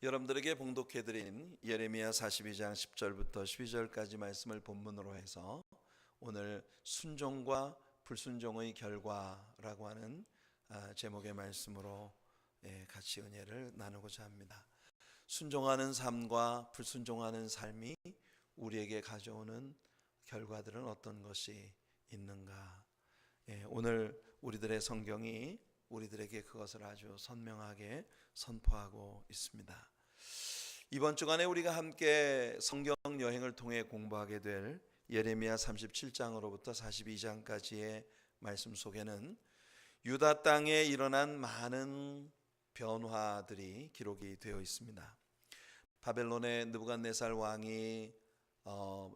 여러분들에게 봉독해드린 예레미야 42장 10절부터 12절까지 말씀을 본문으로 해서 오늘 순종과 불순종의 결과라고 하는 제목의 말씀으로 같이 은혜를 나누고자 합니다. 순종하는 삶과 불순종하는 삶이 우리에게 가져오는 결과들은 어떤 것이 있는가? 오늘 우리들의 성경이 우리들에게 그것을 아주 선명하게 선포하고 있습니다. 이번 주간에 우리가 함께 성경 여행을 통해 공부하게 될 예레미야 37장으로부터 42장까지의 말씀 속에는 유다 땅에 일어난 많은 변화들이 기록이 되어 있습니다. 바벨론의 느부갓네살 왕이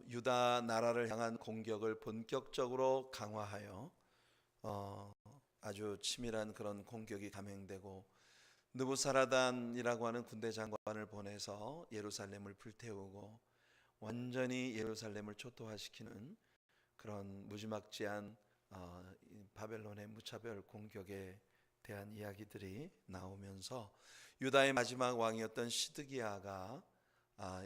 유다 나라를 향한 공격을 본격적으로 강화하여 아주 치밀한 그런 공격이 감행되고 느부사라단이라고 하는 군대 장관을 보내서 예루살렘을 불태우고 완전히 예루살렘을 초토화시키는 그런 무지막지한 바벨론의 무차별 공격에 대한 이야기들이 나오면서 유다의 마지막 왕이었던 시드기야가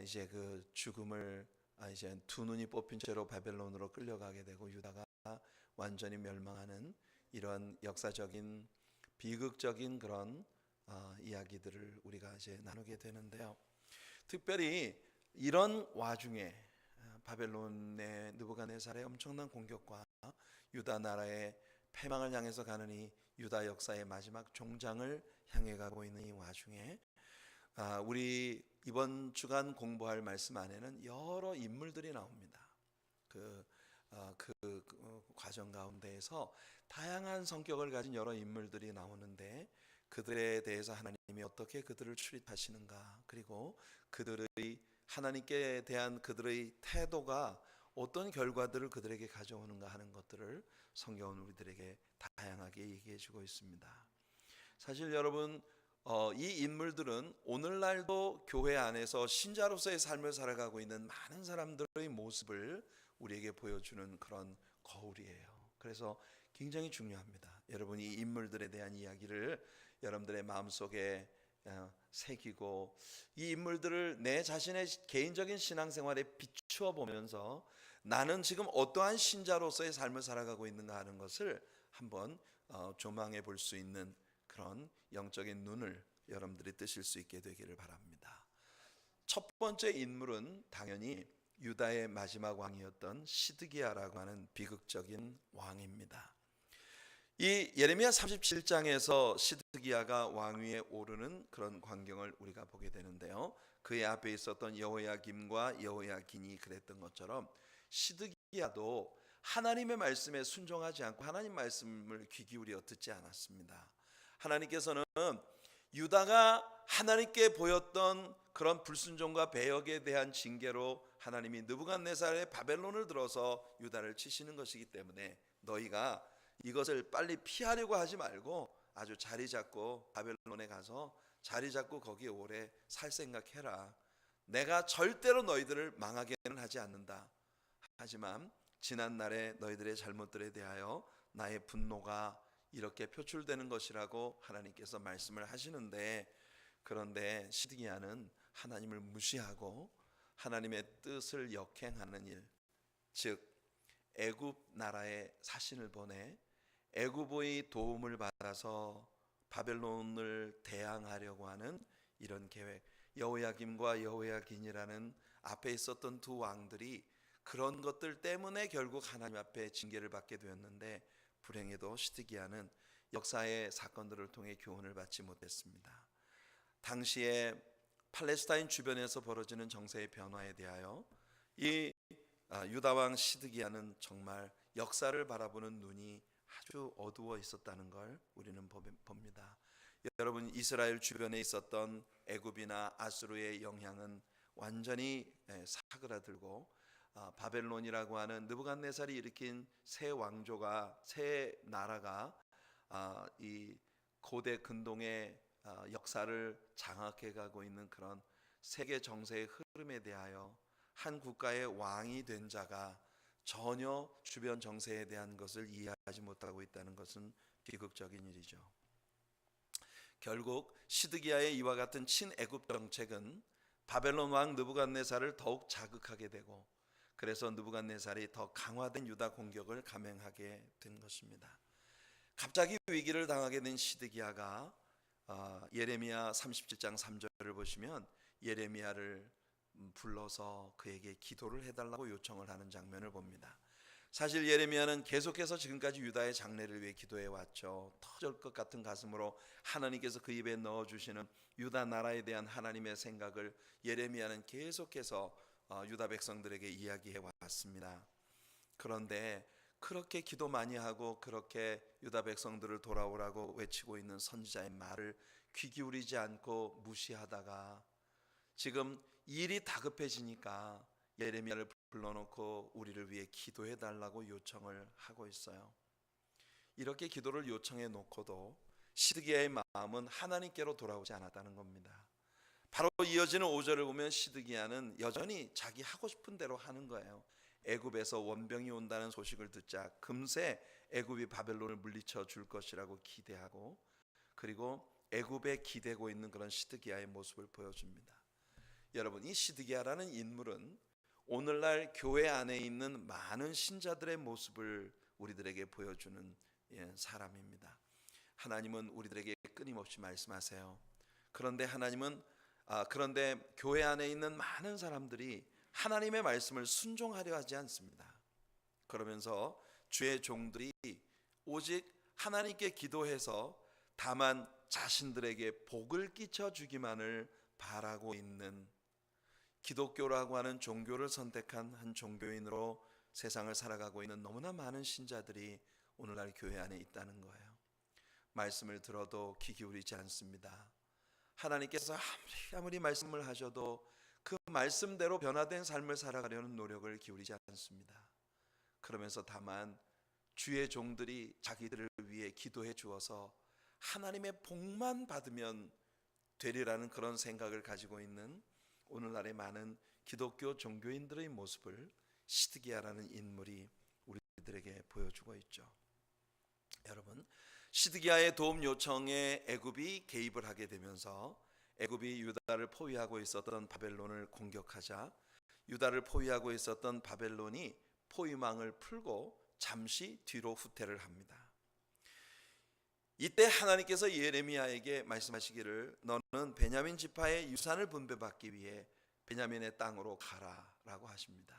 이제 그 죽음을 이제 두 눈이 뽑힌 채로 바벨론으로 끌려가게 되고 유다가 완전히 멸망하는 이런 역사적인 비극적인 그런 이야기들을 우리가 이제 나누게 되는데요. 특별히 이런 와중에 바벨론의 느부갓네살의 엄청난 공격과 유다 나라의 패망을 향해서 가는 이 유다 역사의 마지막 종장을 향해 가고 있는 이 와중에 우리 이번 주간 공부할 말씀 안에는 여러 인물들이 나옵니다. 그 과정 가운데에서 다양한 성격을 가진 여러 인물들이 나오는데 그들에 대해서 하나님이 어떻게 그들을 출입하시는가, 그리고 그들의 하나님께 대한 그들의 태도가 어떤 결과들을 그들에게 가져오는가 하는 것들을 성경은 우리들에게 다양하게 얘기해 주고 있습니다. 사실 여러분, 이 인물들은 오늘날도 교회 안에서 신자로서의 삶을 살아가고 있는 많은 사람들의 모습을 우리에게 보여주는 그런 거울이에요. 그래서 굉장히 중요합니다. 여러분이 이 인물들에 대한 이야기를 여러분들의 마음속에 새기고 이 인물들을 내 자신의 개인적인 신앙생활에 비추어 보면서 나는 지금 어떠한 신자로서의 삶을 살아가고 있는가 하는 것을 한번 조망해 볼 수 있는 그런 영적인 눈을 여러분들이 뜨실 수 있게 되기를 바랍니다. 첫 번째 인물은 당연히 유다의 마지막 왕이었던 시드기야라고 하는 비극적인 왕입니다. 이 예레미야 37장에서 시드기야가 왕위에 오르는 그런 광경을 우리가 보게 되는데요. 그의 앞에 있었던 여호야김과 여호야긴이 그랬던 것처럼 시드기야도 하나님의 말씀에 순종하지 않고 하나님 말씀을 귀 기울여 듣지 않았습니다. 하나님께서는 유다가 하나님께 보였던 그런 불순종과 배역에 대한 징계로 하나님이 느부갓네살의 바벨론을 들어서 유다를 치시는 것이기 때문에 너희가 이것을 빨리 피하려고 하지 말고 아주 자리 잡고 바벨론에 가서 자리 잡고 거기에 오래 살 생각해라. 내가 절대로 너희들을 망하게는 하지 않는다. 하지만 지난날의 너희들의 잘못들에 대하여 나의 분노가 이렇게 표출되는 것이라고 하나님께서 말씀을 하시는데, 그런데 시드기야는 하나님을 무시하고 하나님의 뜻을 역행하는 일, 즉 애굽 나라에 사신을 보내 애굽의 도움을 받아서 바벨론을 대항하려고 하는 이런 계획, 여호야김과 여호야긴이라는 앞에 있었던 두 왕들이 그런 것들 때문에 결국 하나님 앞에 징계를 받게 되었는데, 불행히도 시드기야는 역사의 사건들을 통해 교훈을 받지 못했습니다. 당시에 팔레스타인 주변에서 벌어지는 정세의 변화에 대하여 이 유다 왕 시드기야는 정말 역사를 바라보는 눈이 아주 어두워 있었다는 걸 우리는 봅니다. 여러분, 이스라엘 주변에 있었던 애굽이나 아수르의 영향은 완전히 사그라들고 바벨론이라고 하는 느부갓네살이 일으킨 새 왕조가, 새 나라가 이 고대 근동의 역사를 장악해 가고 있는 그런 세계 정세의 흐름에 대하여 한 국가의 왕이 된 자가 전혀 주변 정세에 대한 것을 이해하지 못하고 있다는 것은 비극적인 일이죠. 결국 시드기야의 이와 같은 친애굽 정책은 바벨론 왕 느부갓네살을 더욱 자극하게 되고, 그래서 느부갓네살이 더 강화된 유다 공격을 감행하게 된 것입니다. 갑자기 위기를 당하게 된 시드기야가 예레미야 37장 3절을 보시면 예레미야를 불러서 그에게 기도를 해달라고 요청을 하는 장면을 봅니다. 사실 예레미야는 계속해서 지금까지 유다의 장래를 위해 기도해 왔죠. 터질 것 같은 가슴으로 하나님께서 그 입에 넣어주시는 유다 나라에 대한 하나님의 생각을 예레미야는 계속해서 유다 백성들에게 이야기해 왔습니다. 그런데 그렇게 기도 많이 하고 그렇게 유다 백성들을 돌아오라고 외치고 있는 선지자의 말을 귀 기울이지 않고 무시하다가 지금 일이 다급해지니까 예레미야를 불러놓고 우리를 위해 기도해 달라고 요청을 하고 있어요. 이렇게 기도를 요청해 놓고도 시드기야의 마음은 하나님께로 돌아오지 않았다는 겁니다. 바로 이어지는 5절을 보면 시드기야는 여전히 자기 하고 싶은 대로 하는 거예요. 애굽에서 원병이 온다는 소식을 듣자 금세 애굽이 바벨론을 물리쳐 줄 것이라고 기대하고, 그리고 애굽에 기대고 있는 그런 시드기야의 모습을 보여줍니다. 여러분, 이 시드기야라는 인물은 오늘날 교회 안에 있는 많은 신자들의 모습을 우리들에게 보여주는 사람입니다. 하나님은 우리들에게 끊임없이 말씀하세요. 그런데 그런데 교회 안에 있는 많은 사람들이 하나님의 말씀을 순종하려 하지 않습니다. 그러면서 주의 종들이 오직 하나님께 기도해서 다만 자신들에게 복을 끼쳐 주기만을 바라고 있는, 기독교라고 하는 종교를 선택한 한 종교인으로 세상을 살아가고 있는 너무나 많은 신자들이 오늘날 교회 안에 있다는 거예요. 말씀을 들어도 귀 기울이지 않습니다. 하나님께서 아무리 말씀을 하셔도 그 말씀대로 변화된 삶을 살아가려는 노력을 기울이지 않습니다. 그러면서 다만 주의 종들이 자기들을 위해 기도해 주어서 하나님의 복만 받으면 되리라는 그런 생각을 가지고 있는 오늘날의 많은 기독교 종교인들의 모습을 시드기야라는 인물이 우리들에게 보여주고 있죠. 여러분, 시드기야의 도움 요청에 애굽이 개입을 하게 되면서 애굽이 유다를 포위하고 있었던 바벨론을 공격하자 유다를 포위하고 있었던 바벨론이 포위망을 풀고 잠시 뒤로 후퇴를 합니다. 이때 하나님께서 예레미야에게 말씀하시기를 너는 베냐민 지파의 유산을 분배받기 위해 베냐민의 땅으로 가라라고 하십니다.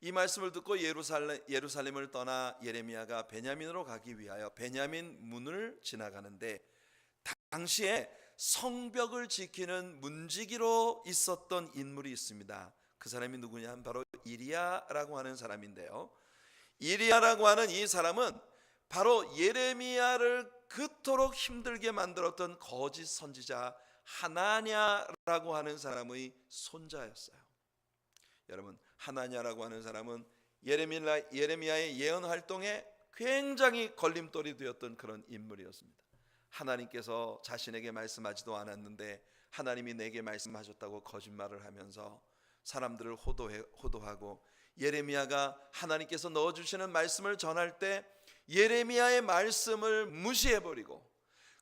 이 말씀을 듣고 예루살렘을 떠나 예레미야가 베냐민으로 가기 위하여 베냐민 문을 지나가는데 당시에 성벽을 지키는 문지기로 있었던 인물이 있습니다. 그 사람이 누구냐 하면 바로 이리야라고 하는 사람인데요. 이리야라고 하는 이 사람은 바로 예레미야를 그토록 힘들게 만들었던 거짓 선지자 하나냐라고 하는 사람의 손자였어요. 여러분, 하나냐라고 하는 사람은 예레미야의 예언 활동에 굉장히 걸림돌이 되었던 그런 인물이었습니다. 하나님께서 자신에게 말씀하지도 않았는데 하나님이 내게 말씀하셨다고 거짓말을 하면서 사람들을 호도하고, 예레미야가 하나님께서 넣어주시는 말씀을 전할 때 예레미야의 말씀을 무시해버리고,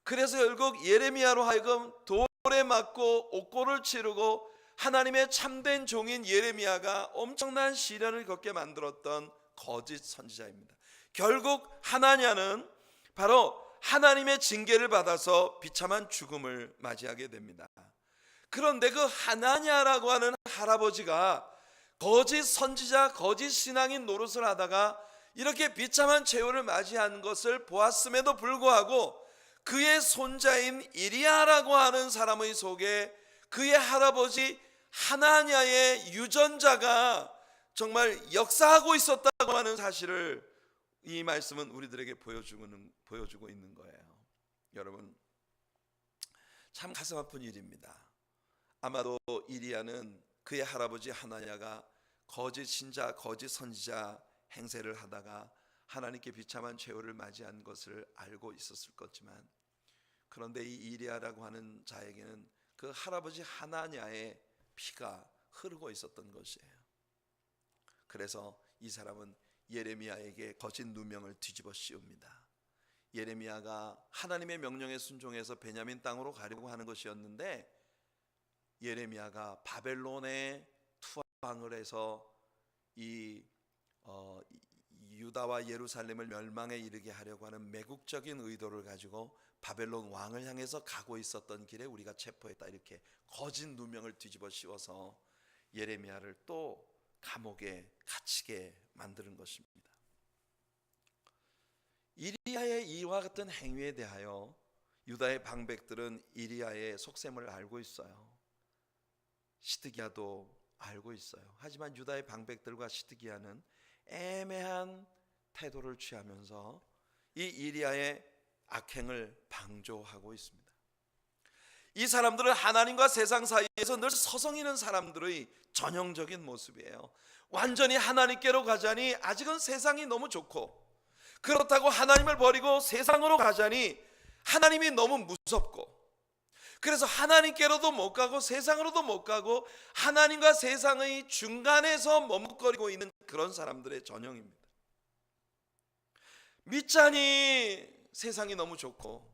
그래서 결국 예레미야로 하여금 돌에 맞고 옥고를 치르고 하나님의 참된 종인 예레미야가 엄청난 시련을 겪게 만들었던 거짓 선지자입니다. 결국 하나냐는 바로 하나님의 징계를 받아서 비참한 죽음을 맞이하게 됩니다. 그런데 그 하나냐라고 하는 할아버지가 거짓 선지자, 거짓 신앙인 노릇을 하다가 이렇게 비참한 최후를 맞이한 것을 보았음에도 불구하고 그의 손자인 이리야라고 하는 사람의 속에 그의 할아버지 하나냐의 유전자가 정말 역사하고 있었다고 하는 사실을 이 말씀은 우리들에게 보여주고 있는 거예요. 여러분, 참 가슴 아픈 일입니다. 아마도 이리야는 그의 할아버지 하나냐가 거짓 신자, 거짓 선지자 행세를 하다가 하나님께 비참한 최후를 맞이한 것을 알고 있었을 거지만, 그런데 이 이리야라고 하는 자에게는 그 할아버지 하나냐의 피가 흐르고 있었던 것이에요. 그래서 이 사람은 예레미야에게 거짓 누명을 뒤집어 씌웁니다. 예레미야가 하나님의 명령에 순종해서 베냐민 땅으로 가려고 하는 것이었는데, 예레미야가 바벨론에 투항을 해서 이 유다와 예루살렘을 멸망에 이르게 하려고 하는 매국적인 의도를 가지고 바벨론 왕을 향해서 가고 있었던 길에 우리가 체포했다, 이렇게 거짓 누명을 뒤집어 씌워서 예레미야를 또 감옥에 갇히게 만드는 것입니다. 이리야의 이와 같은 행위에 대하여 유다의 방백들은 이리야의 속셈을 알고 있어요. 시드기야도 알고 있어요. 하지만 유다의 방백들과 시드기야는 애매한 태도를 취하면서 이 이리야의 악행을 방조하고 있습니다. 이 사람들은 하나님과 세상 사이에서 늘 서성이는 사람들의 전형적인 모습이에요. 완전히 하나님께로 가자니 아직은 세상이 너무 좋고, 그렇다고 하나님을 버리고 세상으로 가자니 하나님이 너무 무섭고, 그래서 하나님께로도 못 가고 세상으로도 못 가고 하나님과 세상의 중간에서 머뭇거리고 있는 그런 사람들의 전형입니다. 믿자니 세상이 너무 좋고,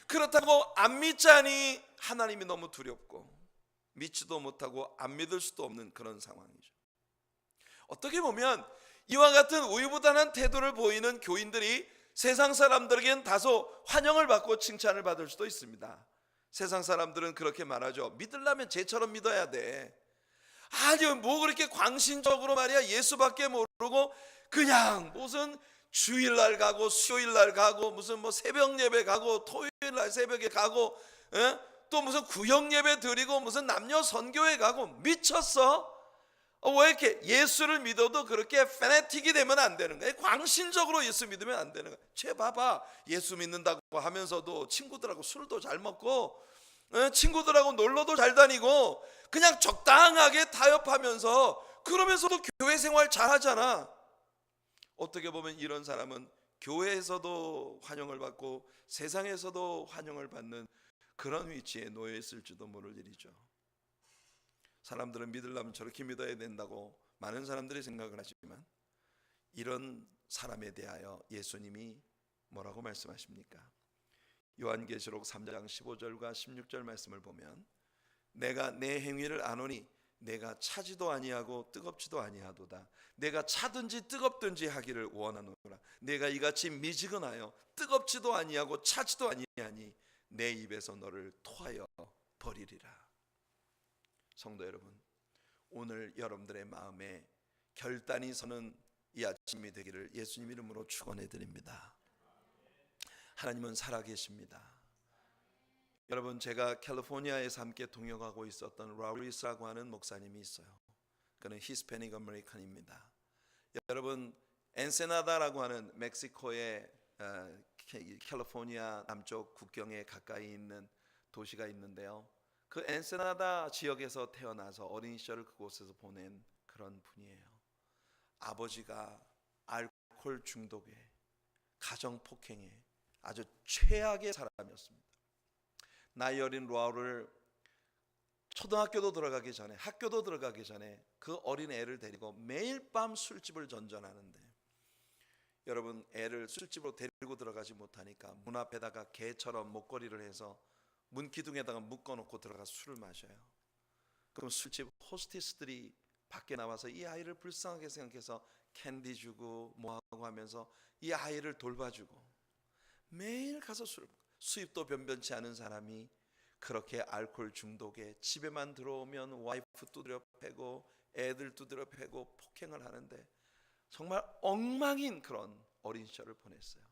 그렇다고 안 믿자니 하나님이 너무 두렵고, 믿지도 못하고 안 믿을 수도 없는 그런 상황이죠. 어떻게 보면 이와 같은 우유부단한 태도를 보이는 교인들이 세상 사람들에겐 다소 환영을 받고 칭찬을 받을 수도 있습니다. 세상 사람들은 그렇게 말하죠. 믿으려면 쟤처럼 믿어야 돼. 아니 뭐 그렇게 광신적으로 말이야, 예수밖에 모르고 그냥 무슨 주일날 가고 수요일날 가고 무슨 뭐 새벽 예배 가고 토요일날 새벽에 가고, 또 무슨 구역 예배 드리고 무슨 남녀 선교회 가고 미쳤어? 왜 이렇게 예수를 믿어도 그렇게 페네틱이 되면 안 되는 거야? 광신적으로 예수 믿으면 안 되는 거야? 쟤 봐봐, 예수 믿는다고 하면서도 친구들하고 술도 잘 먹고 친구들하고 놀러도 잘 다니고 그냥 적당하게 타협하면서 그러면서도 교회 생활 잘 하잖아. 어떻게 보면 이런 사람은 교회에서도 환영을 받고 세상에서도 환영을 받는 그런 위치에 놓여 있을지도 모를 일이죠. 사람들은 믿으려면 저렇게 믿어야 된다고 많은 사람들이 생각을 하지만, 이런 사람에 대하여 예수님이 뭐라고 말씀하십니까? 요한계시록 3장 15절과 16절 말씀을 보면, 내가 내 행위를 아노니 내가 차지도 아니하고 뜨겁지도 아니하도다. 내가 차든지 뜨겁든지 하기를 원하노라. 내가 이같이 미지근하여 뜨겁지도 아니하고 차지도 아니하니 내 입에서 너를 토하여 버리리라. 성도 여러분, 오늘 여러분들의 마음에 결단이 서는 이 아침이 되기를 예수님 이름으로 축원해 드립니다. 하나님은 살아계십니다. 여러분, 제가 캘리포니아에서 함께 동역하고 있었던 라우리스라고 하는 목사님이 있어요. 그는 히스패닉 아메리칸입니다. 여러분, 엔세나다라고 하는 멕시코의 캘리포니아 남쪽 국경에 가까이 있는 도시가 있는데요. 그 엔세나다 지역에서 태어나서 어린 시절을 그곳에서 보낸 그런 분이에요. 아버지가 알코올 중독에, 가정 폭행에 아주 최악의 사람이었습니다. 나이 어린 라울을 초등학교도 들어가기 전에, 학교도 들어가기 전에 그 어린 애를 데리고 매일 밤 술집을 전전하는데, 여러분, 애를 술집으로 데리고 들어가지 못하니까 문 앞에다가 개처럼 목걸이를 해서 문 기둥에다가 묶어놓고 들어가서 술을 마셔요. 그럼 술집 호스티스들이 밖에 나와서 이 아이를 불쌍하게 생각해서 캔디 주고 뭐하고 하면서 이 아이를 돌봐주고, 매일 가서 수입도 변변치 않은 사람이 그렇게 알코올 중독에 집에만 들어오면 와이프 두드려 패고 애들 두드려 패고 폭행을 하는데, 정말 엉망인 그런 어린 시절을 보냈어요.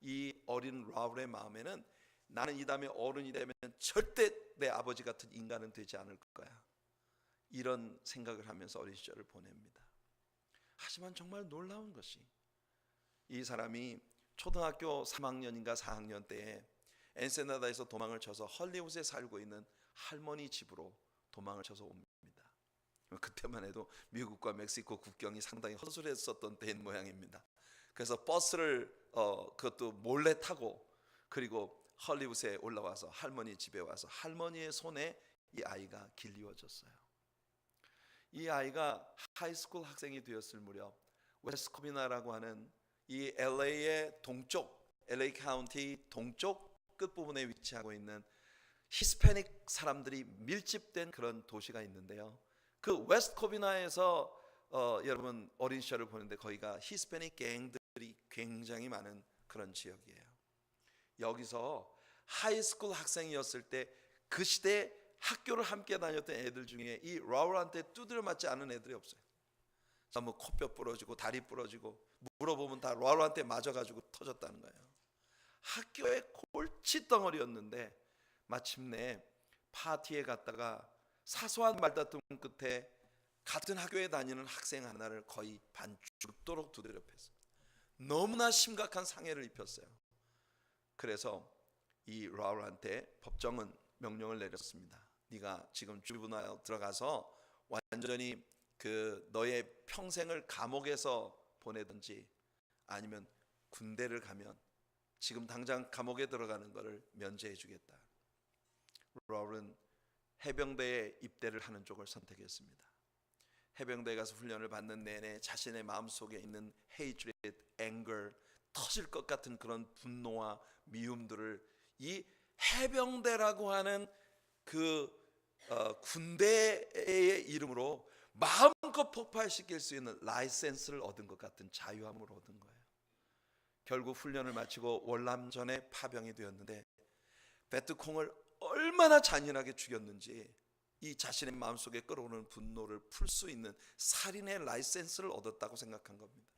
이 어린 라울의 마음에는 나는 이 다음에 어른이 되면 절대 내 아버지 같은 인간은 되지 않을 거야, 이런 생각을 하면서 어린 시절을 보냅니다. 하지만 정말 놀라운 것이, 이 사람이 초등학교 3학년인가 4학년 때에 엔세나다에서 도망을 쳐서 헐리우드에 살고 있는 할머니 집으로 도망을 쳐서 옵니다. 그때만 해도 미국과 멕시코 국경이 상당히 허술했었던 때인 모양입니다. 그래서 버스를 그것도 몰래 타고, 그리고 헐리우드에 올라와서 할머니 집에 와서 할머니의 손에 이 아이가 길리워졌어요. 이 아이가 하이스쿨 학생이 되었을 무렵 웨스트 코비나라고 하는 이 LA의 동쪽 LA 카운티 동쪽 끝부분에 위치하고 있는 히스패닉 사람들이 밀집된 그런 도시가 있는데요. 그 웨스트 코비나에서 여러분 어린 시절을 보는데 거기가 히스패닉 갱들이 굉장히 많은 그런 지역이에요. 여기서 하이스쿨 학생이었을 때 그 시대에 학교를 함께 다녔던 애들 중에 이 라울한테 두드려 맞지 않은 애들이 없어요. 뭐 코뼈 부러지고 다리 부러지고 물어보면 다 라울한테 맞아가지고 터졌다는 거예요. 학교의 골칫덩어리였는데 마침내 파티에 갔다가 사소한 말다툼 끝에 같은 학교에 다니는 학생 하나를 거의 반 죽도록 두드려 팼어요. 너무나 심각한 상해를 입혔어요. 그래서 이 라울한테 법정은 명령을 내렸습니다. 네가 지금 주브나일 들어가서 완전히 그 너의 평생을 감옥에서 보내든지 아니면 군대를 가면 지금 당장 감옥에 들어가는 것을 면제해 주겠다. 라울은 해병대에 입대를 하는 쪽을 선택했습니다. 해병대에 가서 훈련을 받는 내내 자신의 마음속에 있는 hatred, anger, 터질 것 같은 그런 분노와 미움들을 이 해병대라고 하는 그 군대의 이름으로 마음껏 폭발시킬 수 있는 라이센스를 얻은 것 같은 자유함을 얻은 거예요. 결국 훈련을 마치고 월남전에 파병이 되었는데 베트콩을 얼마나 잔인하게 죽였는지 이 자신의 마음속에 끓어오는 분노를 풀 수 있는 살인의 라이센스를 얻었다고 생각한 겁니다.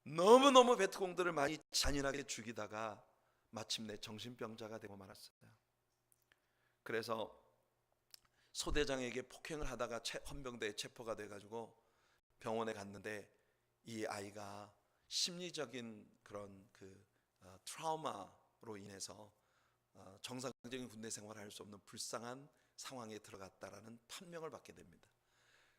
너무너무 베트콩들을 많이 잔인하게 죽이다가 마침내 정신병자가 되고 말았어요. 그래서 소대장에게 폭행을 하다가 헌병대에 체포가 돼가지고 병원에 갔는데 이 아이가 심리적인 그런 트라우마로 인해서 정상적인 군대 생활을 할 수 없는 불쌍한 상황에 들어갔다라는 판명을 받게 됩니다.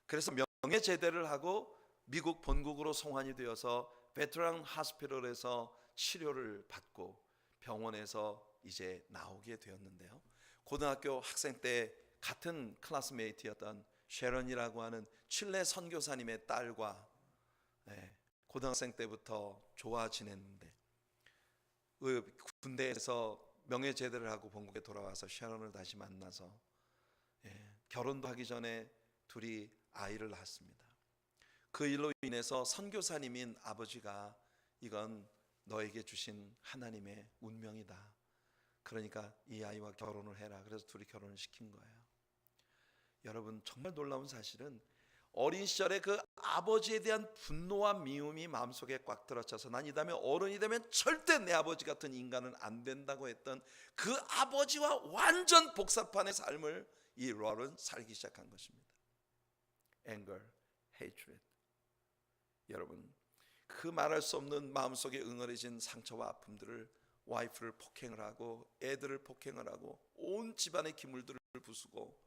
그래서 명예 제대를 하고 미국 본국으로 송환이 되어서 베테랑 하스피털에서 치료를 받고 병원에서 이제 나오게 되었는데요. 고등학교 학생 때 같은 클래스메이트였던 쉐런이라고 하는 칠레 선교사님의 딸과 고등학생 때부터 좋아 지냈는데 군대에서 명예 제대를 하고 본국에 돌아와서 쉐런을 다시 만나서 결혼도 하기 전에 둘이 아이를 낳았습니다. 그 일로 인해서 선교사님인 아버지가 이건 너에게 주신 하나님의 운명이다. 그러니까 이 아이와 결혼을 해라. 그래서 둘이 결혼을 시킨 거예요. 여러분 정말 놀라운 사실은 어린 시절에 그 아버지에 대한 분노와 미움이 마음속에 꽉 들어차서 난 이 다음에 어른이 되면 절대 내 아버지 같은 인간은 안 된다고 했던 그 아버지와 완전 복사판의 삶을 이 라울은 살기 시작한 것입니다. Anger, hatred. 여러분 그 말할 수 없는 마음속에 응어리진 상처와 아픔들을 와이프를 폭행을 하고 애들을 폭행을 하고 온 집안의 기물들을 부수고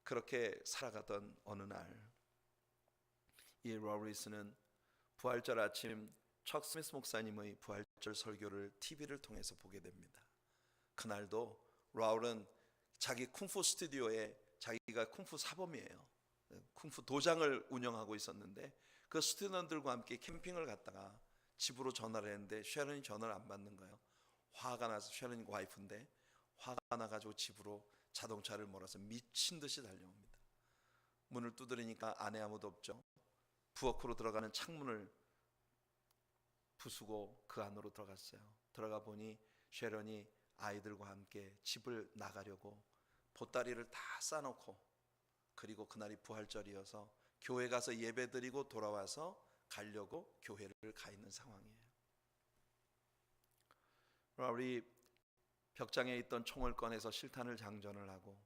그렇게 살아가던 어느 날 이 로리스는 부활절 아침 척 스미스 목사님의 부활절 설교를 TV를 통해서 보게 됩니다. 그날도 라울은 자기 쿵푸 스튜디오에 자기가 쿵푸 사범이에요. 쿵푸 도장을 운영하고 있었는데 그 스튜던트들과 함께 캠핑을 갔다가 집으로 전화를 했는데 쉐런이 전화를 안 받는 거예요. 화가 나서 쉐런이 와이프인데 화가 나가지고 집으로 자동차를 몰아서 미친 듯이 달려옵니다. 문을 두드리니까 안에 아무도 없죠. 부엌으로 들어가는 창문을 부수고 그 안으로 들어갔어요. 들어가 보니 쉐런이 아이들과 함께 집을 나가려고 보따리를 다 싸놓고 그리고 그날이 부활절이어서 교회 가서 예배드리고 돌아와서 가려고 교회를 가 있는 상황이에요. 우리 벽장에 있던 총을 꺼내서 실탄을 장전을 하고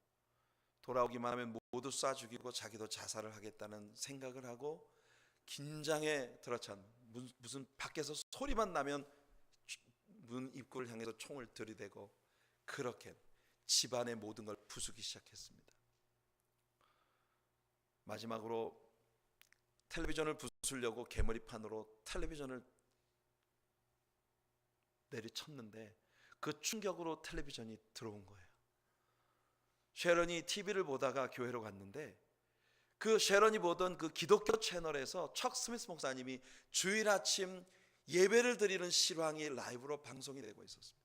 돌아오기만 하면 모두 쏴 죽이고 자기도 자살을 하겠다는 생각을 하고 긴장에 들어찬 무슨 밖에서 소리만 나면 문 입구를 향해서 총을 들이대고 그렇게 집안의 모든 걸 부수기 시작했습니다. 마지막으로 텔레비전을 부수려고 개머리판으로 텔레비전을 내리쳤는데 그 충격으로 텔레비전이 들어온 거예요. 쉐런이 TV를 보다가 교회로 갔는데 그 쉐런이 보던 그 기독교 채널에서 척 스미스 목사님이 주일 아침 예배를 드리는 실황이 라이브로 방송이 되고 있었습니다.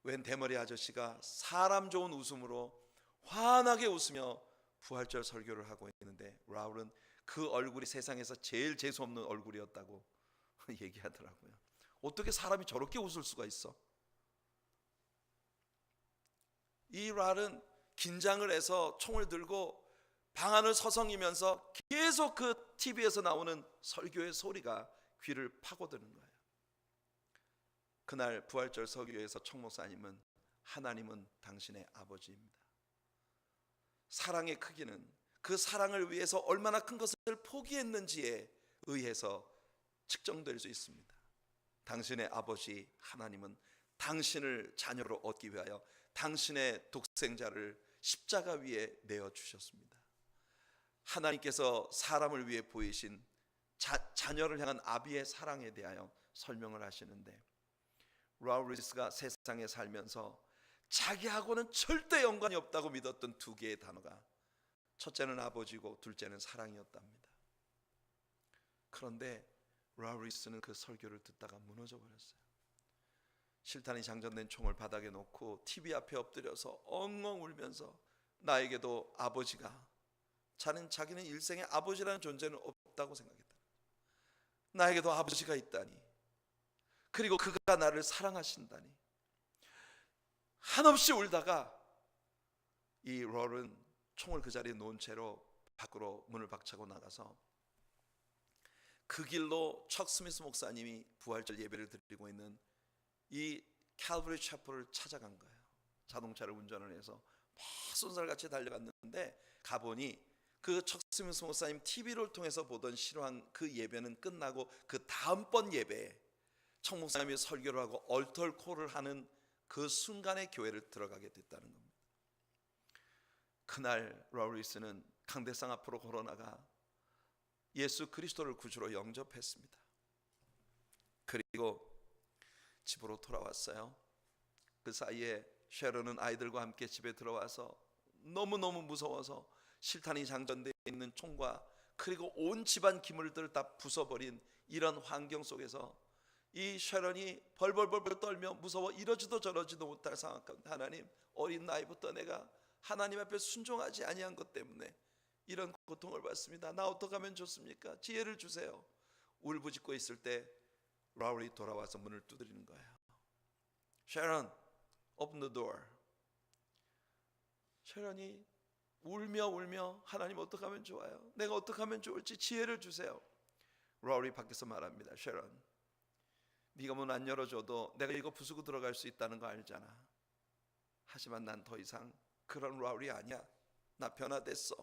웬 대머리 아저씨가 사람 좋은 웃음으로 환하게 웃으며 부활절 설교를 하고 있는데 라울은 그 얼굴이 세상에서 제일 재수없는 얼굴이었다고 얘기하더라고요. 어떻게 사람이 저렇게 웃을 수가 있어? 이 라울은 긴장을 해서 총을 들고 방 안을 서성이면서 계속 그 TV에서 나오는 설교의 소리가 귀를 파고드는 거예요. 그날 부활절 설교에서 청 목사님은 하나님은 당신의 아버지입니다. 사랑의 크기는 그 사랑을 위해서 얼마나 큰 것을 포기했는지에 의해서 측정될 수 있습니다. 당신의 아버지 하나님은 당신을 자녀로 얻기 위하여 당신의 독생자를 십자가 위에 내어주셨습니다. 하나님께서 사람을 위해 보이신 자녀를 향한 아비의 사랑에 대하여 설명을 하시는데 라울 리스가 세상에 살면서 자기하고는 절대 연관이 없다고 믿었던 두 개의 단어가 첫째는 아버지고 둘째는 사랑이었답니다. 그런데 라울 리스는 그 설교를 듣다가 무너져 버렸어요. 실탄이 장전된 총을 바닥에 놓고 TV 앞에 엎드려서 엉엉 울면서 나에게도 아버지가, 자기는 일생에 아버지라는 존재는 없다고 생각했다. 나에게도 아버지가 있다니, 그리고 그가 나를 사랑하신다니. 한없이 울다가 이 롤은 총을 그 자리에 놓은 채로 밖으로 문을 박차고 나가서 그 길로 척 스미스 목사님이 부활절 예배를 드리고 있는 이 칼버리 채플을 찾아간 거예요. 자동차를 운전을 해서 막 쏜살같이 달려갔는데 가보니 그 척 스미스 목사님 TV를 통해서 보던 실황 그 예배는 끝나고 그 다음번 예배에 청 목사님이 설교를 하고 얼털콜을 하는 그 순간에 교회를 들어가게 됐다는 겁니다. 그날 라우리스는 강대상 앞으로 걸어나가 예수 그리스도를 구주로 영접했습니다. 그리고 집으로 돌아왔어요. 그 사이에 쉐런은 아이들과 함께 집에 들어와서 너무너무 무서워서 실탄이 장전되어 있는 총과 그리고 온 집안 기물들을 다 부숴버린 이런 환경 속에서 이 쉐런이 벌벌벌 떨며 무서워 이러지도 저러지도 못할 상황 가운데 하나님, 어린 나이부터 내가 하나님 앞에 순종하지 아니한 것 때문에 이런 고통을 받습니다. 나 어떻게 하면 좋습니까? 지혜를 주세요. 울부짖고 있을 때 라울이 돌아와서 문을 두드리는 거예요. 쉐런, open the door. 쉐런이 울며 하나님 어떻게 하면 좋아요? 내가 어떻게 하면 좋을지 지혜를 주세요. 라울이 밖에서 말합니다. 쉐런, 네가 문 안 열어줘도 내가 이거 부수고 들어갈 수 있다는 거 알잖아. 하지만 난 더 이상 그런 라울이 아니야. 나 변화됐어.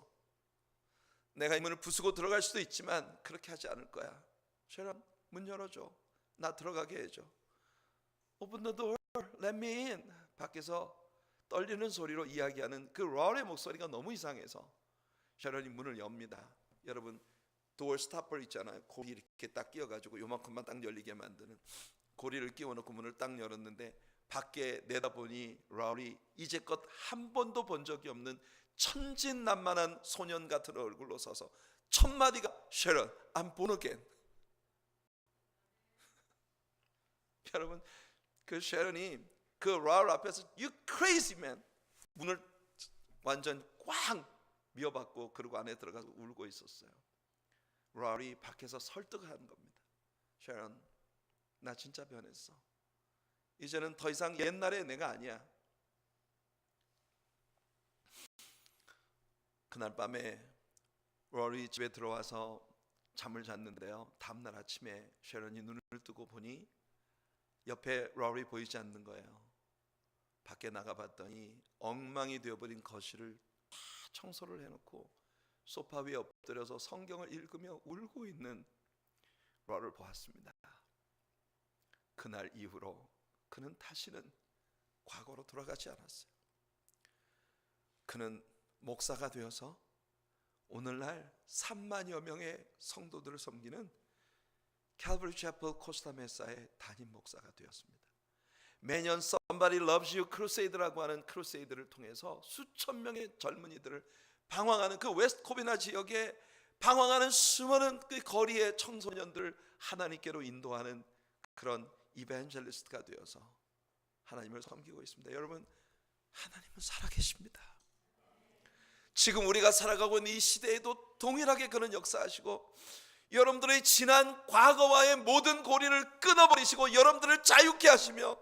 내가 이 문을 부수고 들어갈 수도 있지만 그렇게 하지 않을 거야. 쉐런, 문 열어줘. 나 들어가게 해줘. Open the door, let me in. 밖에서 떨리는 소리로 이야기하는 그 라울의 목소리가 너무 이상해서 쉐런이 문을 엽니다. 여러분, 도어 스탑퍼 있잖아요. 고리 이렇게 딱 끼워가지고 요만큼만 딱 열리게 만드는, 고리를 끼워놓고 문을 딱 열었는데 밖에 내다보니 라울이 이제껏 한 번도 본 적이 없는 천진난만한 소년 같은 얼굴로 서서 첫 마디가 쉐런, I'm born again. 여러분, 그 쉐런이 그 라울 앞에서 You crazy man, 문을 완전 꽝 미어받고 그리고 안에 들어가서 울고 있었어요. 라울이 밖에서 설득을 하는 겁니다. 쉐런, 나 진짜 변했어. 이제는 더 이상 옛날의 내가 아니야. 그날 밤에 라울이 집에 들어와서 잠을 잤는데요, 다음날 아침에 쉐런이 눈을 뜨고 보니 옆에 라울이 보이지 않는 거예요. 밖에 나가봤더니 엉망이 되어버린 거실을 다 청소를 해놓고 소파 위에 엎드려서 성경을 읽으며 울고 있는 라울을 보았습니다. 그날 이후로 그는 다시는 과거로 돌아가지 않았어요. 그는 목사가 되어서 오늘날 3만여 명의 성도들을 섬기는 칼버리 채플 코스타메사의 담임 목사가 되었습니다. 매년 Somebody Loves You 크루세이드라고 하는 크루세이드를 통해서 수천 명의 젊은이들을 방황하는 그 웨스트 코비나 지역에 방황하는 수많은 그 거리의 청소년들을 하나님께로 인도하는 그런 이벤젤리스트가 되어서 하나님을 섬기고 있습니다. 여러분, 하나님은 살아계십니다. 지금 우리가 살아가고 있는 이 시대에도 동일하게 그런 역사하시고, 여러분들의 지난 과거와의 모든 고리를 끊어버리시고 여러분들을 자유케 하시며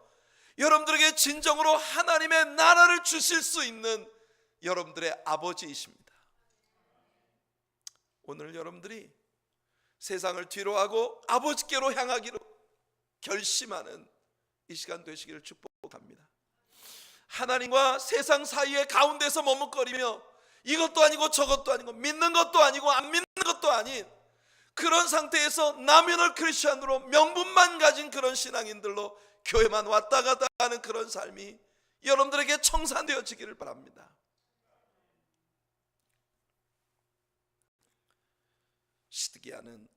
여러분들에게 진정으로 하나님의 나라를 주실 수 있는 여러분들의 아버지이십니다. 오늘 여러분들이 세상을 뒤로하고 아버지께로 향하기로 결심하는 이 시간 되시기를 축복합니다. 하나님과 세상 사이의 가운데서 머뭇거리며 이것도 아니고 저것도 아니고 믿는 것도 아니고 안 믿는 것도 아닌 그런 상태에서 나미널 크리스찬으로 명분만 가진 그런 신앙인들로 교회만 왔다 갔다 하는 그런 삶이 여러분들에게 청산되어지기를 바랍니다. 시드기야는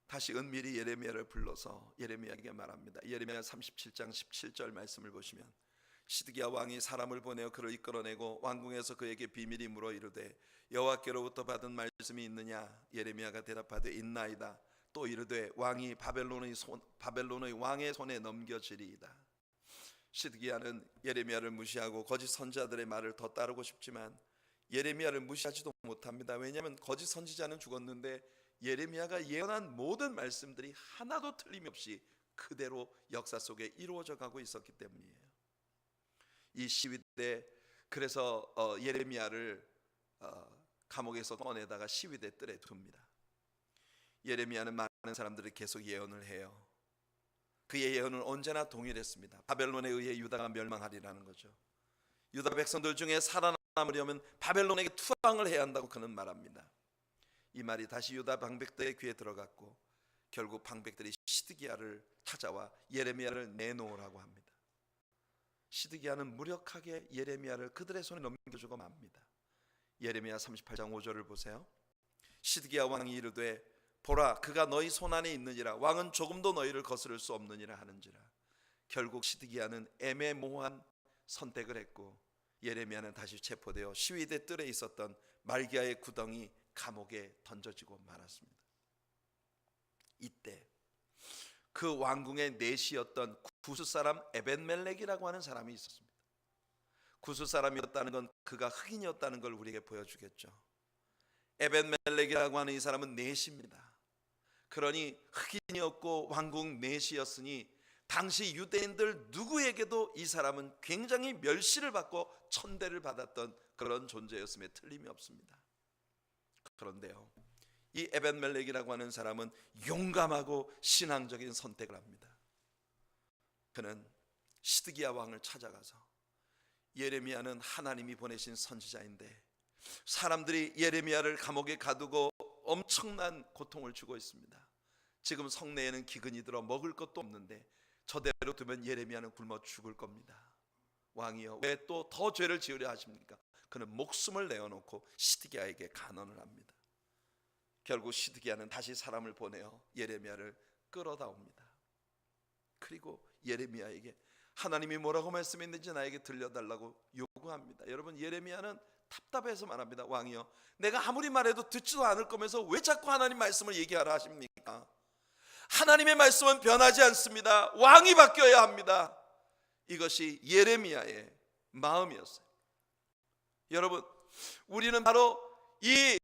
다시 은밀히 예레미야를 불러서 예레미야에게 말합니다. 예레미야 37장 17절 말씀을 보시면, 시드기야 왕이 사람을 보내어 그를 이끌어내고 왕궁에서 그에게 비밀이 물어 이르되 여호와께로부터 받은 말씀이 있느냐? 예레미야가 대답하되 있나이다. 또 이르되 왕이 바벨론의 왕의 손에 넘겨지리이다. 시드기야는 예레미야를 무시하고 거짓 선지자들의 말을 더 따르고 싶지만 예레미야를 무시하지도 못합니다. 왜냐하면 거짓 선지자는 죽었는데 예레미야가 예언한 모든 말씀들이 하나도 틀림없이 그대로 역사 속에 이루어져 가고 있었기 때문이에요. 이 시위 때 그래서 예레미야를 감옥에서 꺼내다가 시위대 뜰에 둡니다. 예레미야는 많은 사람들이 계속 예언을 해요. 그의 예언은 언제나 동일했습니다. 바벨론에 의해 유다가 멸망하리라는 거죠. 유다 백성들 중에 살아남으려면 바벨론에게 투항을 해야 한다고 그는 말합니다. 이 말이 다시 유다 방백들의 귀에 들어갔고 결국 방백들이 시드기야를 찾아와 예레미야를 내놓으라고 합니다. 시드기야는 무력하게 예레미야를 그들의 손에 넘겨주고 맙니다. 예레미야 38장 5절을 보세요. 시드기야 왕이 이르되 보라, 그가 너희 손안에 있느니라. 왕은 조금도 너희를 거스를 수 없느니라 하는지라. 결국 시드기야는 애매모호한 선택을 했고 예레미야는 다시 체포되어 시위대 뜰에 있었던 말기야의 구덩이 감옥에 던져지고 말았습니다. 이때 그 왕궁의 내시였던 구스 사람 에벤멜렉이라고 하는 사람이 있었습니다. 구스 사람이었다는 건 그가 흑인이었다는 걸 우리에게 보여주겠죠. 에벤멜렉이라고 하는 이 사람은 내시입니다. 그러니 흑인이었고 왕궁 내시였으니 당시 유대인들 누구에게도 이 사람은 굉장히 멸시를 받고 천대를 받았던 그런 존재였음에 틀림이 없습니다. 그런데요, 이 에벤멜렉이라고 하는 사람은 용감하고 신앙적인 선택을 합니다. 그는 시드기야 왕을 찾아가서, 예레미야는 하나님이 보내신 선지자인데 사람들이 예레미야를 감옥에 가두고 엄청난 고통을 주고 있습니다. 지금 성내에는 기근이 들어 먹을 것도 없는데 저대로 두면 예레미야는 굶어 죽을 겁니다. 왕이여, 왜 또 더 죄를 지으려 하십니까? 그는 목숨을 내어놓고 시드기야에게 간언을 합니다. 결국 시드기야는 다시 사람을 보내어 예레미야를 끌어다옵니다. 그리고 예레미야에게 하나님이 뭐라고 말씀했는지 나에게 들려달라고 요구합니다. 여러분, 예레미야는 답답해서 말합니다. 왕이여, 내가 아무리 말해도 듣지도 않을 거면서 왜 자꾸 하나님 말씀을 얘기하라 하십니까? 하나님의 말씀은 변하지 않습니다. 왕이 바뀌어야 합니다. 이것이 예레미야의 마음이었어요. 여러분, 우리는 바로 이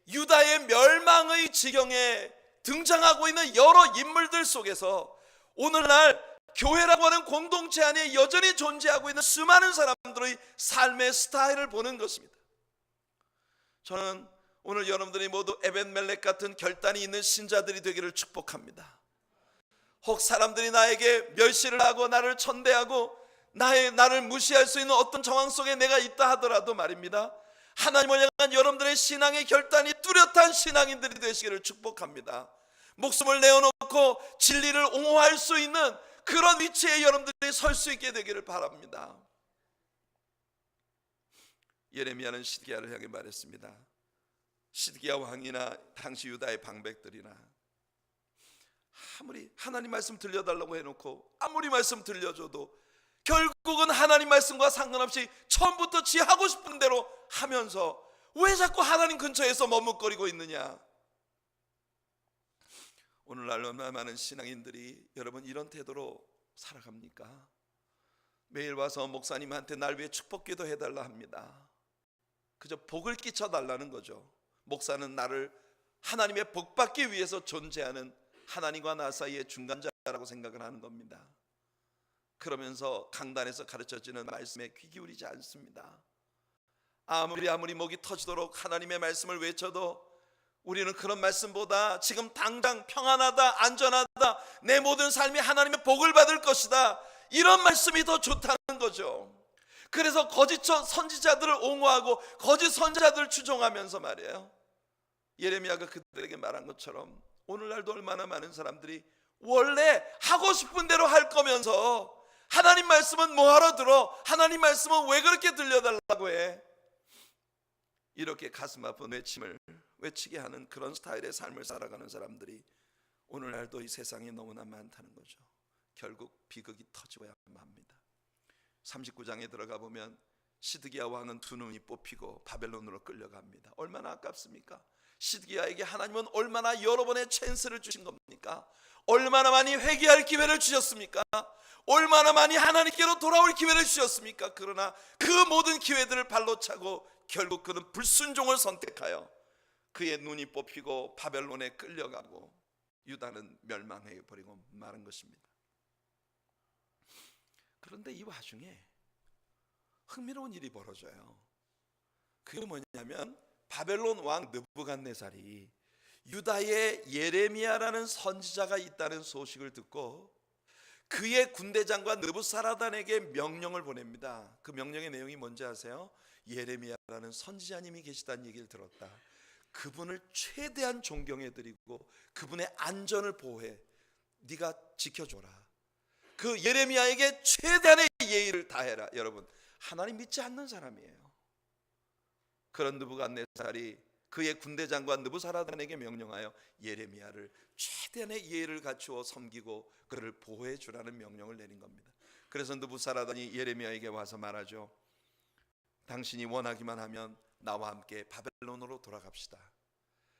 유다의 멸망의 지경에 등장하고 있는 여러 인물들 속에서 오늘날 교회라고 하는 공동체 안에 여전히 존재하고 있는 수많은 사람들의 삶의 스타일을 보는 것입니다. 저는 오늘 여러분들이 모두 에벤멜렉 같은 결단이 있는 신자들이 되기를 축복합니다. 혹 사람들이 나에게 멸시를 하고 나를 천대하고 나를 무시할 수 있는 어떤 정황 속에 내가 있다 하더라도 말입니다, 하나님을 향한 여러분들의 신앙의 결단이 뚜렷한 신앙인들이 되시기를 축복합니다. 목숨을 내어놓고 진리를 옹호할 수 있는 그런 위치에 여러분들이 설 수 있게 되기를 바랍니다. 예레미야는 시드기야를 향해 말했습니다. 시드기야 왕이나 당시 유다의 방백들이나 아무리 하나님 말씀 들려달라고 해놓고 아무리 말씀 들려줘도 결국은 하나님 말씀과 상관없이 처음부터 지 하고 싶은 대로 하면서 왜 자꾸 하나님 근처에서 머뭇거리고 있느냐? 오늘날 얼마나 많은 신앙인들이 여러분 이런 태도로 살아갑니까? 매일 와서 목사님한테 날 위해 축복기도 해달라 합니다. 그저 복을 끼쳐달라는 거죠. 목사는 나를 하나님의 복 받기 위해서 존재하는 하나님과 나 사이의 중간자라고 생각을 하는 겁니다. 그러면서 강단에서 가르쳐지는 말씀에 귀 기울이지 않습니다. 아무리 목이 터지도록 하나님의 말씀을 외쳐도 우리는 그런 말씀보다 지금 당장 평안하다, 안전하다, 내 모든 삶이 하나님의 복을 받을 것이다, 이런 말씀이 더 좋다는 거죠. 그래서 거짓 선지자들을 옹호하고 거짓 선지자들을 추종하면서 말이에요, 예레미야가 그들에게 말한 것처럼 오늘날도 얼마나 많은 사람들이 원래 하고 싶은 대로 할 거면서 하나님 말씀은 뭐하러 들어? 하나님 말씀은 왜 그렇게 들려달라고 해? 이렇게 가슴 아픈 외침을 외치게 하는 그런 스타일의 삶을 살아가는 사람들이 오늘날도 이 세상에 너무나 많다는 거죠. 결국 비극이 터지고야 합니다. 39장에 들어가 보면 시드기야 왕은 두 눈이 뽑히고 바벨론으로 끌려갑니다. 얼마나 아깝습니까? 시드기야에게 하나님은 얼마나 여러 번의 찬스를 주신 겁니까? 얼마나 많이 회개할 기회를 주셨습니까? 얼마나 많이 하나님께로 돌아올 기회를 주셨습니까? 그러나 그 모든 기회들을 발로 차고 결국 그는 불순종을 선택하여 그의 눈이 뽑히고 바벨론에 끌려가고 유다는 멸망해 버리고 마는 것입니다. 그런데 이 와중에 흥미로운 일이 벌어져요. 그게 뭐냐면 바벨론 왕 느부갓네살이 유다에 예레미야라는 선지자가 있다는 소식을 듣고 그의 군대장관 느부사라단에게 명령을 보냅니다. 그 명령의 내용이 뭔지 아세요? 예레미야라는 선지자님이 계시다는 얘기를 들었다. 그분을 최대한 존경해드리고 그분의 안전을 보호해 네가 지켜줘라. 그 예레미야에게 최대한의 예의를 다해라. 여러분, 하나님 믿지 않는 사람이에요. 그런 느부갓네살이 그의 군대장관 느부사라단에게 명령하여 예레미야를 최대한의 예의를 갖추어 섬기고 그를 보호해 주라는 명령을 내린 겁니다. 그래서 느부사라단이 예레미야에게 와서 말하죠. 당신이 원하기만 하면 나와 함께 바벨론으로 돌아갑시다.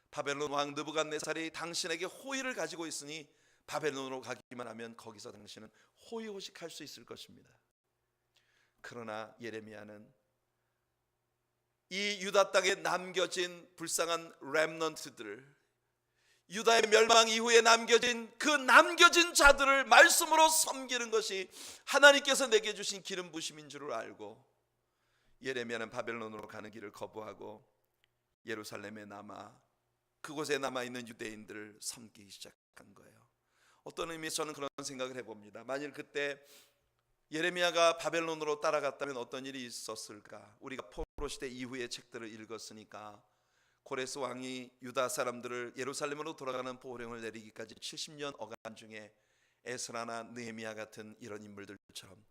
바벨론 왕 느부갓네살이 당신에게 호의를 가지고 있으니 바벨론으로 가기만 하면 거기서 당신은 호의호식할 수 있을 것입니다. 그러나 예레미야는 이 유다 땅에 남겨진 불쌍한 렘넌트들을, 유다의 멸망 이후에 남겨진 그 남겨진 자들을 말씀으로 섬기는 것이 하나님께서 내게 주신 기름 부심인 줄을 알고 예레미야는 바벨론으로 가는 길을 거부하고 예루살렘에 남아 그곳에 남아있는 유대인들을 섬기기 시작한 거예요. 어떤 의미에서 저는 그런 생각을 해봅니다. 만일 그때 예레미야가 바벨론으로 따라갔다면 어떤 일이 있었을까? 우리가 포로 시대 이후의 책들을 읽었으니까 고레스 왕이 유다 사람들을 예루살렘으로 돌아가는 보호령을 내리기까지 70년 어간 중에 에스라나 느헤미야 같은 이런 인물들처럼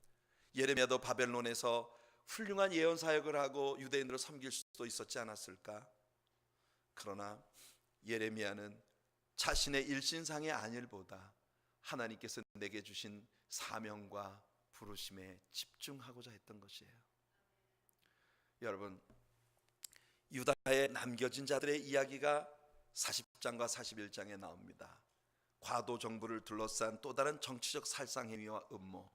예레미야도 바벨론에서 훌륭한 예언 사역을 하고 유대인들을 섬길 수도 있었지 않았을까? 그러나 예레미야는 자신의 일신상의 안일보다 하나님께서 내게 주신 사명과 부르심에 집중하고자 했던 것이에요. 여러분, 유다에 남겨진 자들의 이야기가 40장과 41장에 나옵니다. 과도 정부를 둘러싼 또 다른 정치적 살상행위와 음모,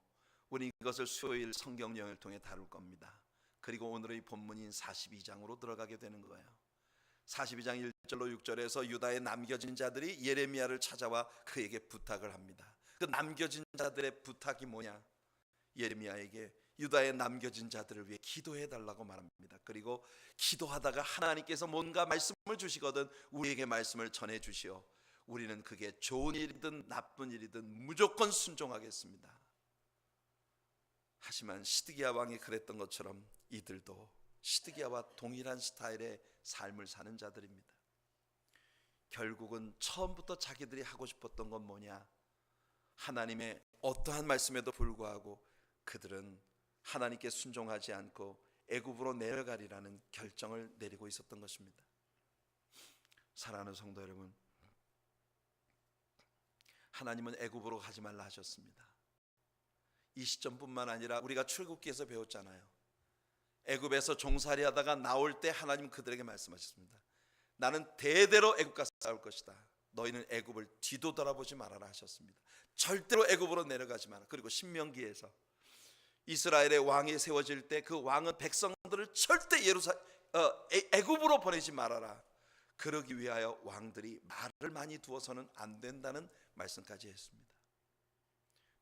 우리 이것을 수요일 성경 여행을 통해 다룰 겁니다. 그리고 오늘의 본문인 42장으로 들어가게 되는 거예요. 42장 1절로 6절에서 유다에 남겨진 자들이 예레미야를 찾아와 그에게 부탁을 합니다. 그 남겨진 자들의 부탁이 뭐냐? 예레미야에게 유다에 남겨진 자들을 위해 기도해 달라고 말합니다. 그리고 기도하다가 하나님께서 뭔가 말씀을 주시거든 우리에게 말씀을 전해 주시오. 우리는 그게 좋은 일이든 나쁜 일이든 무조건 순종하겠습니다. 하지만 시드기야 왕이 그랬던 것처럼 이들도 시드기야와 동일한 스타일의 삶을 사는 자들입니다. 결국은 처음부터 자기들이 하고 싶었던 건 뭐냐? 하나님의 어떠한 말씀에도 불구하고 그들은 하나님께 순종하지 않고 애굽으로 내려가리라는 결정을 내리고 있었던 것입니다. 사랑하는 성도 여러분, 하나님은 애굽으로 가지 말라 하셨습니다. 이 시점뿐만 아니라 우리가 출애굽기에서 배웠잖아요. 애굽에서 종살이 하다가 나올 때 하나님 그들에게 말씀하셨습니다. 나는 대대로 애굽과 싸울 것이다. 너희는 애굽을 뒤도 돌아보지 말아라 하셨습니다. 절대로 애굽으로 내려가지 마라. 그리고 신명기에서 이스라엘의 왕이 세워질 때 그 왕은 백성들을 절대 애굽으로 보내지 말아라. 그러기 위하여 왕들이 말을 많이 두어서는 안 된다는 말씀까지 했습니다.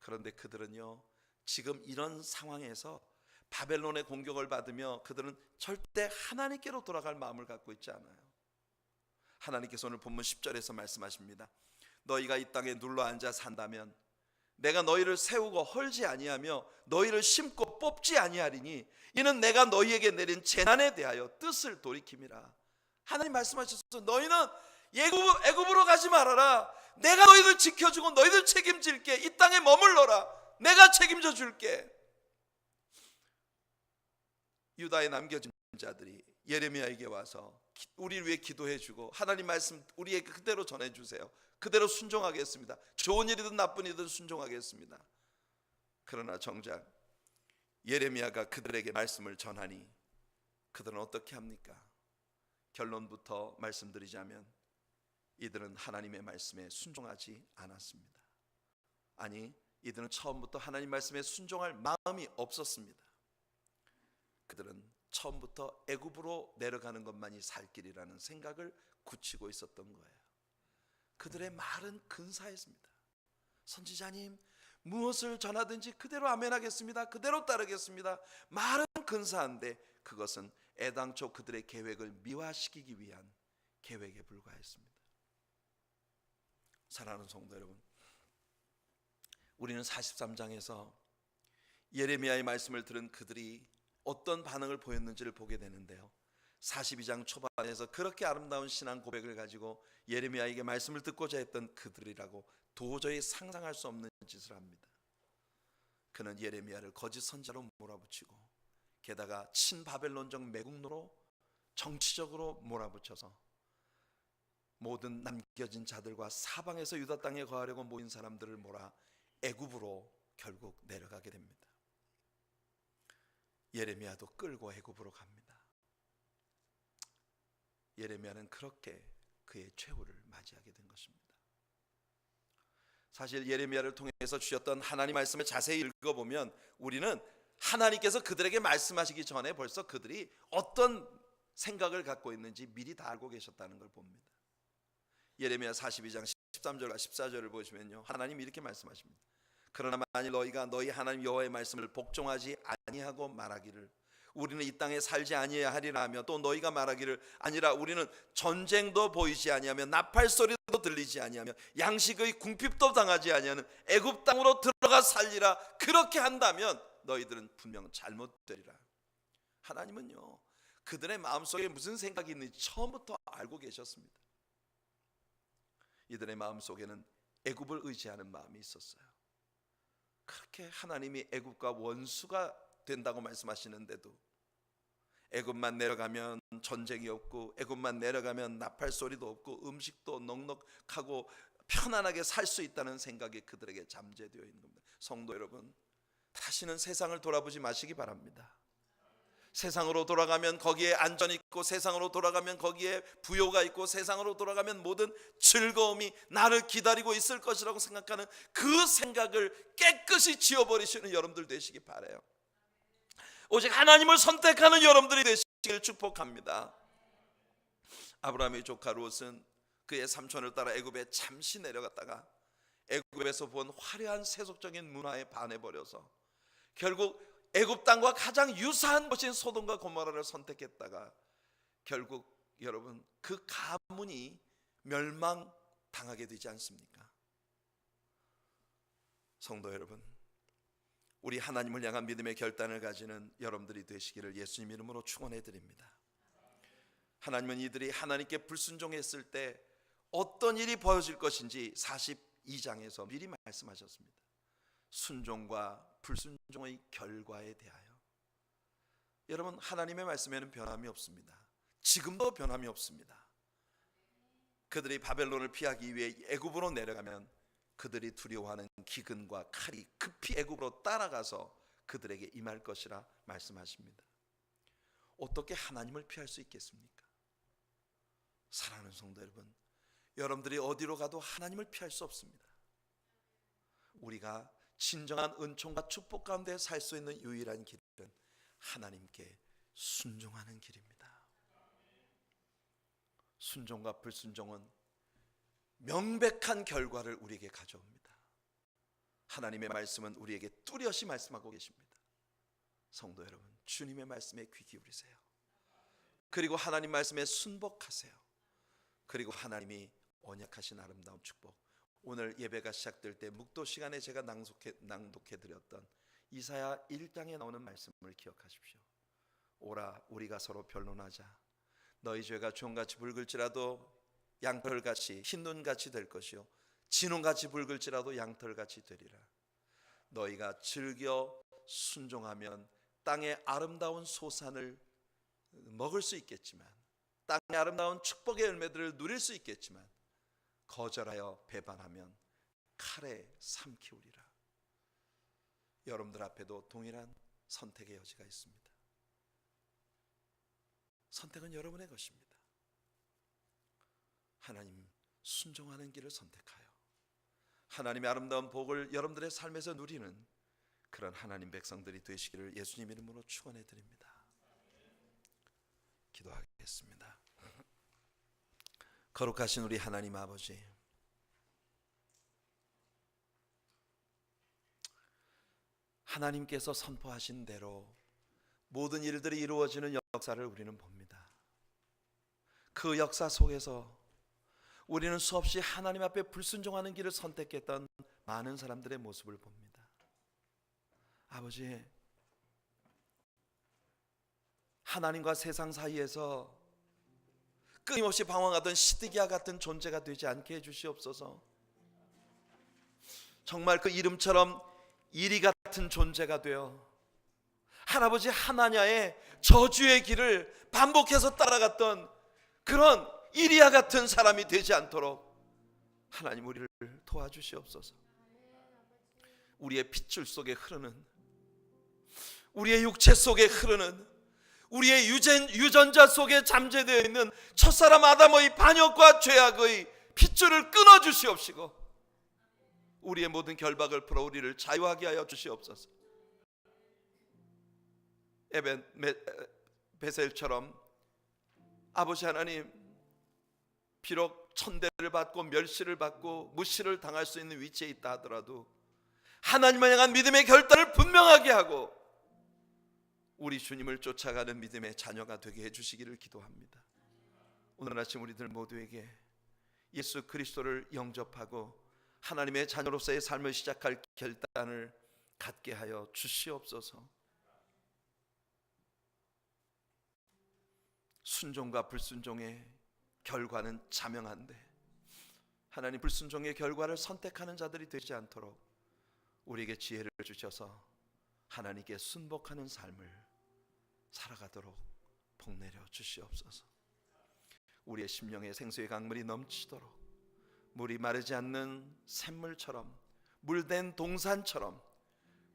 그런데 그들은요, 지금 이런 상황에서 바벨론의 공격을 받으며 그들은 절대 하나님께로 돌아갈 마음을 갖고 있지 않아요. 하나님께서 오늘 본문 10절에서 말씀하십니다. 너희가 이 땅에 눌러 앉아 산다면 내가 너희를 세우고 헐지 아니하며 너희를 심고 뽑지 아니하리니 이는 내가 너희에게 내린 재난에 대하여 뜻을 돌이킴이라. 하나님 말씀하셨어. 너희는 애굽으로 가지 말아라. 내가 너희들 지켜주고 너희들 책임질게. 이 땅에 머물러라. 내가 책임져 줄게. 유다에 남겨진 자들이 예레미야에게 와서 우리를 위해 기도해주고 하나님 말씀 우리에게 그대로 전해주세요. 그대로 순종하겠습니다. 좋은 일이든 나쁜 일이든 순종하겠습니다. 그러나 정작 예레미야가 그들에게 말씀을 전하니 그들은 어떻게 합니까? 결론부터 말씀드리자면 이들은 하나님의 말씀에 순종하지 않았습니다. 아니, 이들은 처음부터 하나님 말씀에 순종할 마음이 없었습니다. 그들은 처음부터 애굽으로 내려가는 것만이 살 길이라는 생각을 굳히고 있었던 거예요. 그들의 말은 근사했습니다. 선지자님, 무엇을 전하든지 그대로 아멘하겠습니다. 그대로 따르겠습니다. 말은 근사한데 그것은 애당초 그들의 계획을 미화시키기 위한 계획에 불과했습니다. 사랑하는 성도 여러분, 우리는 43장에서 예레미야의 말씀을 들은 그들이 어떤 반응을 보였는지를 보게 되는데요, 42장 초반에서 그렇게 아름다운 신앙 고백을 가지고 예레미야에게 말씀을 듣고자 했던 그들이라고 도저히 상상할 수 없는 짓을 합니다. 그는 예레미야를 거짓 선자로 몰아붙이고 게다가 친바벨론적 매국노로 정치적으로 몰아붙여서 모든 남겨진 자들과 사방에서 유다 땅에 거하려고 모인 사람들을 몰아 애굽으로 결국 내려가게 됩니다. 예레미야도 끌고 애굽으로 갑니다. 예레미야는 그렇게 그의 최후를 맞이하게 된 것입니다. 사실 예레미야를 통해서 주셨던 하나님 말씀을 자세히 읽어보면 우리는 하나님께서 그들에게 말씀하시기 전에 벌써 그들이 어떤 생각을 갖고 있는지 미리 다 알고 계셨다는 걸 봅니다. 예레미야 42장 13절과 14절을 보시면요, 하나님이 이렇게 말씀하십니다. 그러나 만일 너희가 너희 하나님 여호와의 말씀을 복종하지 아니하고 말하기를 우리는 이 땅에 살지 아니해야 하리라 하며 또 너희가 말하기를 아니라 우리는 전쟁도 보이지 아니하며 나팔 소리도 들리지 아니하며 양식의 궁핍도 당하지 아니하는 애굽 땅으로 들어가 살리라. 그렇게 한다면 너희들은 분명 잘못되리라. 하나님은요, 그들의 마음속에 무슨 생각이 있는지 처음부터 알고 계셨습니다. 이들의 마음속에는 애굽을 의지하는 마음이 있었어요. 그렇게 하나님이 애굽과 원수가 된다고 말씀하시는데도 애굽만 내려가면 전쟁이 없고 애굽만 내려가면 나팔 소리도 없고 음식도 넉넉하고 편안하게 살 수 있다는 생각이 그들에게 잠재되어 있는 겁니다. 성도 여러분, 다시는 세상을 돌아보지 마시기 바랍니다. 세상으로 돌아가면 거기에 안전이 있고 세상으로 돌아가면 거기에 부요가 있고 세상으로 돌아가면 모든 즐거움이 나를 기다리고 있을 것이라고 생각하는 그 생각을 깨끗이 지워버리시는 여러분들 되시기 바라요. 오직 하나님을 선택하는 여러분들이 되시기를 축복합니다. 아브라함의 조카 롯은 그의 삼촌을 따라 애굽에 잠시 내려갔다가 애굽에서 본 화려한 세속적인 문화에 반해버려서 결국 애굽 땅과 가장 유사한 곳인 소돔과 고모라를 선택했다가 결국 여러분 그 가문이 멸망당하게 되지 않습니까? 성도 여러분, 우리 하나님을 향한 믿음의 결단을 가지는 여러분들이 되시기를 예수님 이름으로 축원해 드립니다. 하나님은 이들이 하나님께 불순종했을 때 어떤 일이 벌어질 것인지 42장에서 미리 말씀하셨습니다. 순종과 불순종의 결과에 대하여. 여러분, 하나님의 말씀에는 변함이 없습니다. 지금도 변함이 없습니다. 그들이 바벨론을 피하기 위해 애굽으로 내려가면 그들이 두려워하는 기근과 칼이 급히 애굽으로 따라가서 그들에게 임할 것이라 말씀하십니다. 어떻게 하나님을 피할 수 있겠습니까? 사랑하는 성도 여러분, 여러분들이 어디로 가도 하나님을 피할 수 없습니다. 우리가 진정한 은총과 축복 가운데 살 수 있는 유일한 길은 하나님께 순종하는 길입니다. 순종과 불순종은 명백한 결과를 우리에게 가져옵니다. 하나님의 말씀은 우리에게 뚜렷이 말씀하고 계십니다. 성도 여러분, 주님의 말씀에 귀 기울이세요. 그리고 하나님 말씀에 순복하세요. 그리고 하나님이 언약하신 아름다운 축복, 오늘 예배가 시작될 때 묵도 시간에 제가 낭독해 드렸던 이사야 1장에 나오는 말씀을 기억하십시오. 오라, 우리가 서로 변론하자. 너희 죄가 주홍같이 붉을지라도 양털같이 흰 눈같이 될 것이요 진홍같이 붉을지라도 양털같이 되리라. 너희가 즐겨 순종하면 땅의 아름다운 소산을 먹을 수 있겠지만, 땅의 아름다운 축복의 열매들을 누릴 수 있겠지만, 거절하여 배반하면 칼에 삼키우리라. 여러분들 앞에도 동일한 선택의 여지가 있습니다. 선택은 여러분의 것입니다. 하나님 순종하는 길을 선택하여 하나님의 아름다운 복을 여러분들의 삶에서 누리는 그런 하나님 백성들이 되시기를 예수님 이름으로 축원해 드립니다. 기도하겠습니다. 거룩하신 우리 하나님 아버지, 하나님께서 선포하신 대로 모든 일들이 이루어지는 역사를 우리는 봅니다. 그 역사 속에서 우리는 수없이 하나님 앞에 불순종하는 길을 선택했던 많은 사람들의 모습을 봅니다. 아버지, 하나님과 세상 사이에서 끊임없이 방황하던 시드기야 같은 존재가 되지 않게 해주시옵소서. 정말 그 이름처럼 이리 같은 존재가 되어 할아버지 하나냐의 저주의 길을 반복해서 따라갔던 그런 이리야 같은 사람이 되지 않도록 하나님 우리를 도와주시옵소서. 우리의 핏줄 속에 흐르는, 우리의 육체 속에 흐르는, 우리의 유전자 속에 잠재되어 있는 첫사람 아담의 반역과 죄악의 핏줄을 끊어주시옵시고 우리의 모든 결박을 풀어 우리를 자유하게 하여 주시옵소서. 베셀처럼 아버지 하나님, 비록 천대를 받고 멸시를 받고 무시를 당할 수 있는 위치에 있다 하더라도 하나님을 향한 믿음의 결단을 분명하게 하고 우리 주님을 쫓아가는 믿음의 자녀가 되게 해주시기를 기도합니다. 오늘 아침 우리들 모두에게 예수 그리스도를 영접하고 하나님의 자녀로서의 삶을 시작할 결단을 갖게 하여 주시옵소서. 순종과 불순종의 결과는 자명한데 하나님, 불순종의 결과를 선택하는 자들이 되지 않도록 우리에게 지혜를 주셔서 하나님께 순복하는 삶을 살아가도록 복내려 주시옵소서. 우리의 심령에 생수의 강물이 넘치도록 물이 마르지 않는 샘물처럼, 물된 동산처럼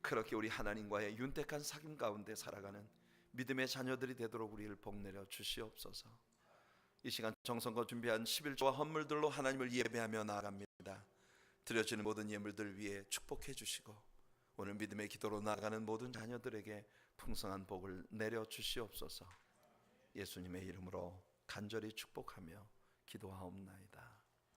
그렇게 우리 하나님과의 윤택한 사귐 가운데 살아가는 믿음의 자녀들이 되도록 우리를 복내려 주시옵소서. 이 시간 정성껏 준비한 11조와 헌물들로 하나님을 예배하며 나아갑니다. 드려지는 모든 예물들 위에 축복해 주시고 오늘 믿음의 기도로 나아가는 모든 자녀들에게 풍성한 복을 내려 주시옵소서. 예수님의 이름으로 간절히 축복하며 기도하옵나이다.